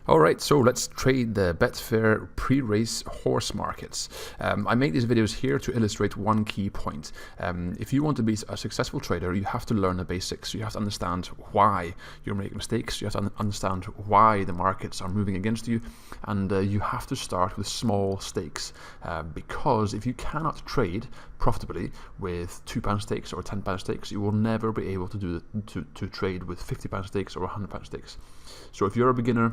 Alright, so let's trade the Betfair pre-race horse markets. I make these videos here to illustrate one key point. If you want to be a successful trader, you have to learn the basics. You have to understand why you're making mistakes. You have to understand why the markets are moving against you. And you have to start with small stakes. Because if you cannot trade profitably with £2 stakes or £10 stakes, you will never be able to trade with £50 stakes or £100 stakes. So if you're a beginner,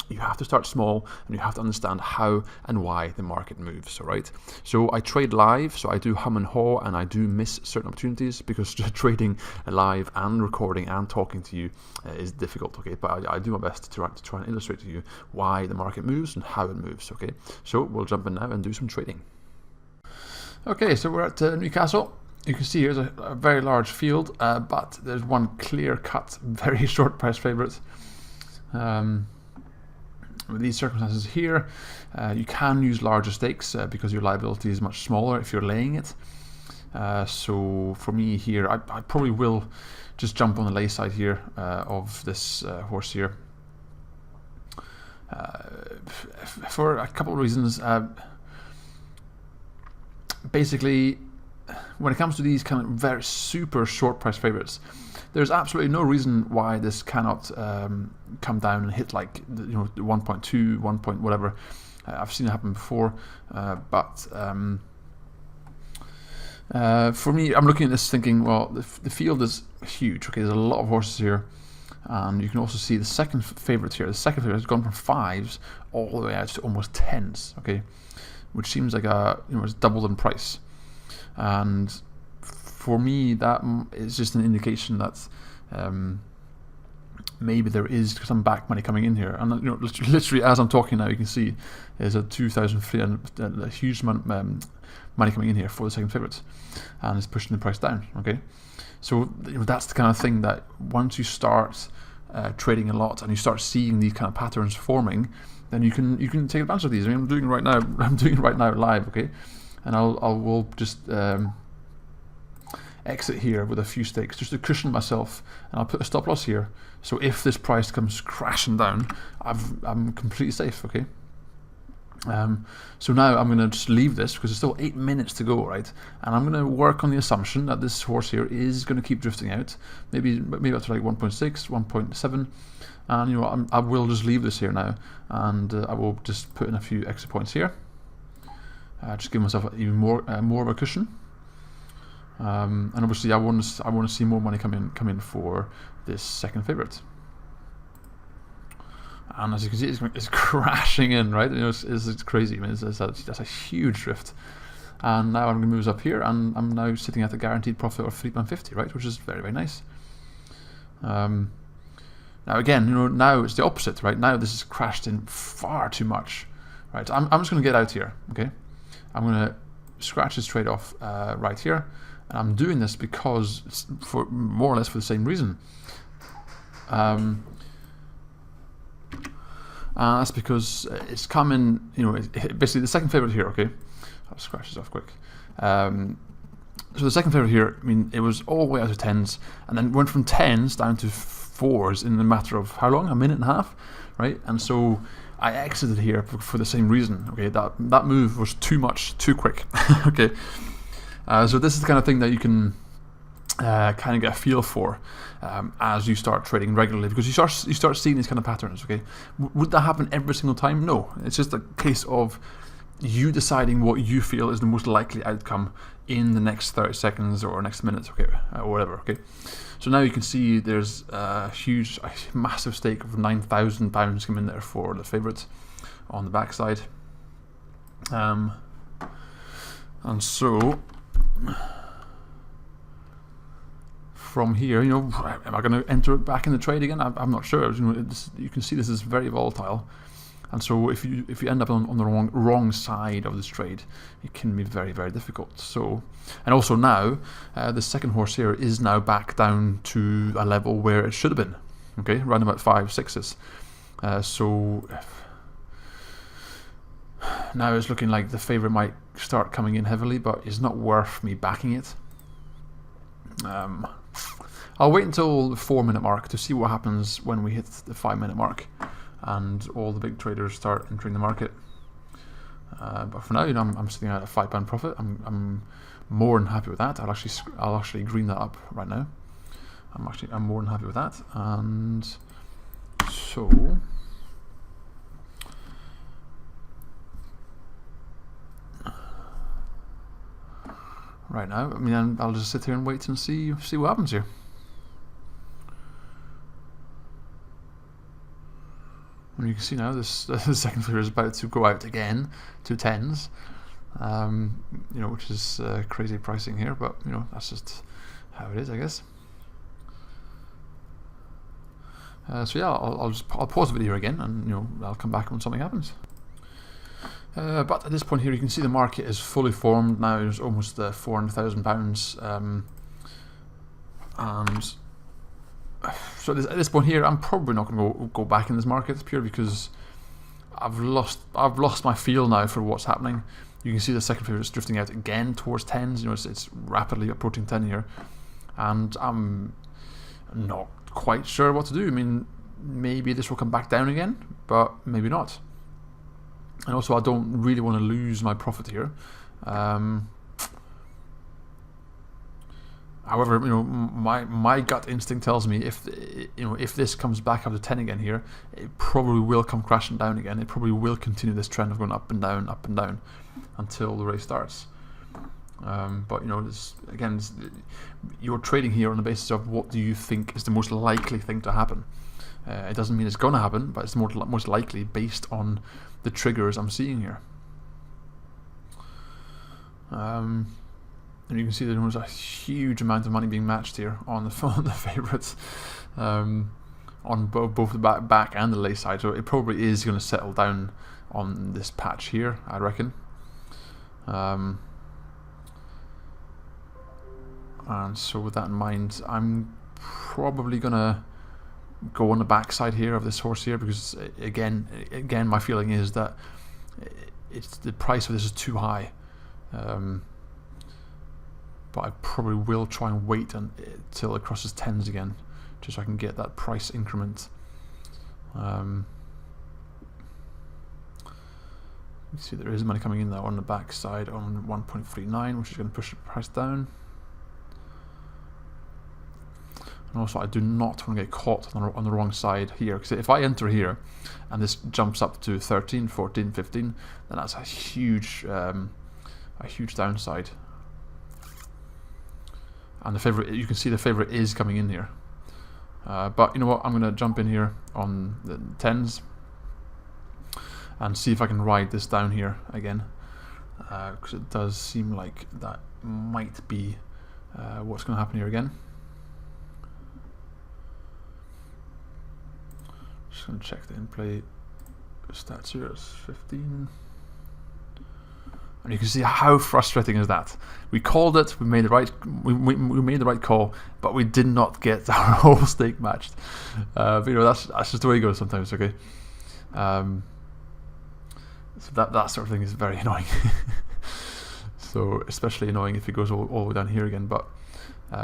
you have to start small and you have to understand how and why the market moves, all right? So I trade live, so I do hum and haw, and I do miss certain opportunities because trading live and recording and talking to you is difficult, okay? But I do my best to try and illustrate to you why the market moves and how it moves, okay? So we'll jump in now and do some trading. Okay, so we're at Newcastle. You can see here's a very large field, but there's one clear-cut, very short price favourite. With these circumstances here, you can use larger stakes because your liability is much smaller if you're laying it. So for me here, I probably will just jump on the lay side here of this horse here. For a couple of reasons. Basically, when it comes to these kind of very super short price favorites, there's absolutely no reason why this cannot come down and hit like 1.2, 1 point whatever. I've seen it happen before, but for me, I'm looking at this thinking, well, the field is huge. Okay, there's a lot of horses here, and you can also see the second favorite here. The second favorite has gone from 5s all the way out to almost 10s. Okay, which seems like it's doubled in price, and for me, that is just an indication that maybe there is some back money coming in here. And literally, as I'm talking now, you can see there's a 2,300, a huge amount money coming in here for the second favourites, and it's pushing the price down. Okay, so that's the kind of thing that once you start trading a lot and you start seeing these kind of patterns forming, then you can take advantage of these. I mean, I'm doing it right now. I'm doing it right now live. Okay, and will just exit here with a few stakes just to cushion myself, and I'll put a stop loss here, so if this price comes crashing down, I'm completely safe. Okay, so now I'm going to just leave this because there's still 8 minutes to go, right? And I'm going to work on the assumption that this horse here is going to keep drifting out, maybe up to like 1.6, 1.7, and I will just leave this here now, and I will just put in a few extra points here, just give myself even more of a cushion. And obviously, I want to see more money come in for this second favorite. And as you can see, it's crashing in, right? It's crazy. I mean, that's a huge drift. And now I'm going to move up here, and I'm now sitting at a guaranteed profit of £3.50, right? Which is very, very nice. Now again, now it's the opposite, right? Now this has crashed in far too much, right? I'm just going to get out here, okay? I'm going to scratch this trade off right here. And I'm doing this because, for more or less for the same reason. That's because it's coming, basically the second favorite here, okay? I'll scratch this off quick. So the second favorite here, I mean, it was all the way out to 10s, and then went from 10s down to 4s in a matter of how long? A minute and a half, right? And so I exited here for the same reason, okay? That move was too much, too quick, okay? So this is the kind of thing that you can kind of get a feel for as you start trading regularly, because you start seeing these kind of patterns. Okay, would that happen every single time? No, it's just a case of you deciding what you feel is the most likely outcome in the next 30 seconds or next minute, okay, or whatever. Okay, so now you can see there's a massive stake of £9,000 come in there for the favourite on the backside, and so from here, am I going to enter it back in the trade again? I'm not sure. You can see this is very volatile, and so if you end up on the wrong side of this trade, it can be very, very difficult. So, and also now the second horse here is now back down to a level where it should have been. Okay, around about 5, 6s. So now it's looking like the favourite might start coming in heavily, but it's not worth me backing it. I'll wait until the 4 minute mark to see what happens when we hit the 5 minute mark. and all the big traders start entering the market. But for now, you know, I'm sitting at a £5 profit. I'm more than happy with that. I'll actually green that up right now. I'm more than happy with that. And so right now, I mean, I'll just sit here and wait and see what happens here. And you can see now the second figure is about to go out again to tens, you know, which is crazy pricing here, but you know, that's just how it is, I guess. So yeah, I'll pause the video again, and you know, I'll come back when something happens. But at this point here, you can see the market is fully formed now. It's almost £400,000, and so at this point here, I'm probably not going to go back in this market, purely because I've lost my feel now for what's happening. You can see the second figure is drifting out again towards tens. You know, it's rapidly approaching 10 here, and I'm not quite sure what to do. I mean, maybe this will come back down again, but maybe not. And also, I don't really want to lose my profit here. However, you know, my gut instinct tells me if this comes back up to 10 again here, it probably will come crashing down again. It probably will continue this trend of going up and down until the race starts. But you know, again, you're trading here on the basis of what do you think is the most likely thing to happen. It doesn't mean it's going to happen, but it's most likely based on the triggers I'm seeing here. And you can see that there's a huge amount of money being matched here on the favourites, on both the back and the lay side. So it probably is going to settle down on this patch here, I reckon. And so with that in mind, I'm probably going to go on the backside here of this horse here, because again my feeling is that the price of this is too high. But I probably will try and wait until it crosses tens again, just so I can get that price increment. You see there is money coming in there on the back side on 1.39, which is going to push the price down. And also, I do not want to get caught on the wrong side here, because if I enter here and this jumps up to 13, 14, 15, then that's a huge downside. And the favourite, you can see the favourite is coming in here. But you know what, I'm going to jump in here on the tens and see if I can ride this down here again, because it does seem like that might be what's going to happen here again. Just going to check the in-play stats here. It's 15. And you can see how frustrating is that. We called it, we made the right call, but we did not get our whole stake matched. But you know, that's just the way it goes sometimes, okay? So that sort of thing is very annoying. So especially annoying if it goes all the way down here again, but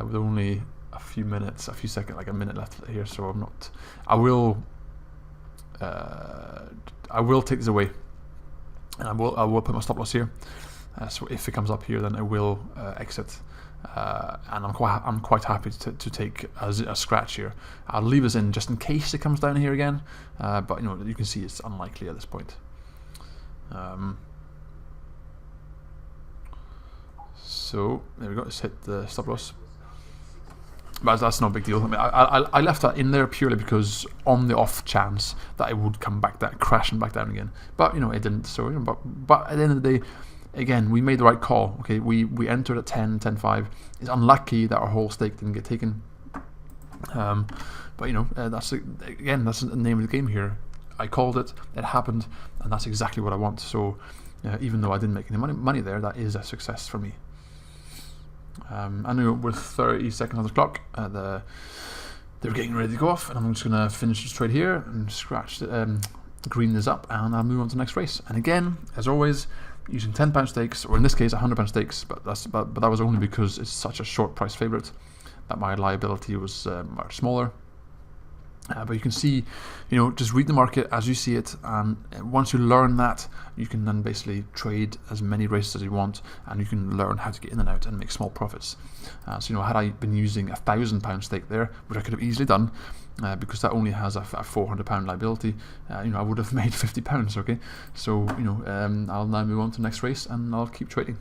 with only a few seconds, like a minute left here, so I will take this away. And I will put my stop loss here. So if it comes up here, then I will exit. And I'm quite happy to take a scratch here. I'll leave this in just in case it comes down here again. But you know, you can see it's unlikely at this point. So there we go. Let's hit the stop loss. But that's no big deal. I mean, I left that in there purely because on the off chance that it would come back down, crashing back down again. But you know, it didn't. So you know, but at the end of the day, again, we made the right call. Okay, we entered at 10.5. It's unlucky that our whole stake didn't get taken. But you know, that's the name of the game here. I called it. It happened, and that's exactly what I want. So even though I didn't make any money there, that is a success for me. I know with 30 seconds on the clock, they're getting ready to go off, and I'm just going to finish this trade here and green this up, and I'll move on to the next race. And again, as always, using £10 stakes, or in this case £100 stakes, but that was only because it's such a short price favourite that my liability was much smaller. But you can see, just read the market as you see it, and once you learn that, you can then basically trade as many races as you want, and you can learn how to get in and out and make small profits. So had I been using £1,000 stake there, which I could have easily done, because that only has a £400 liability, I would have made £50. Okay, so I'll now move on to the next race, and I'll keep trading.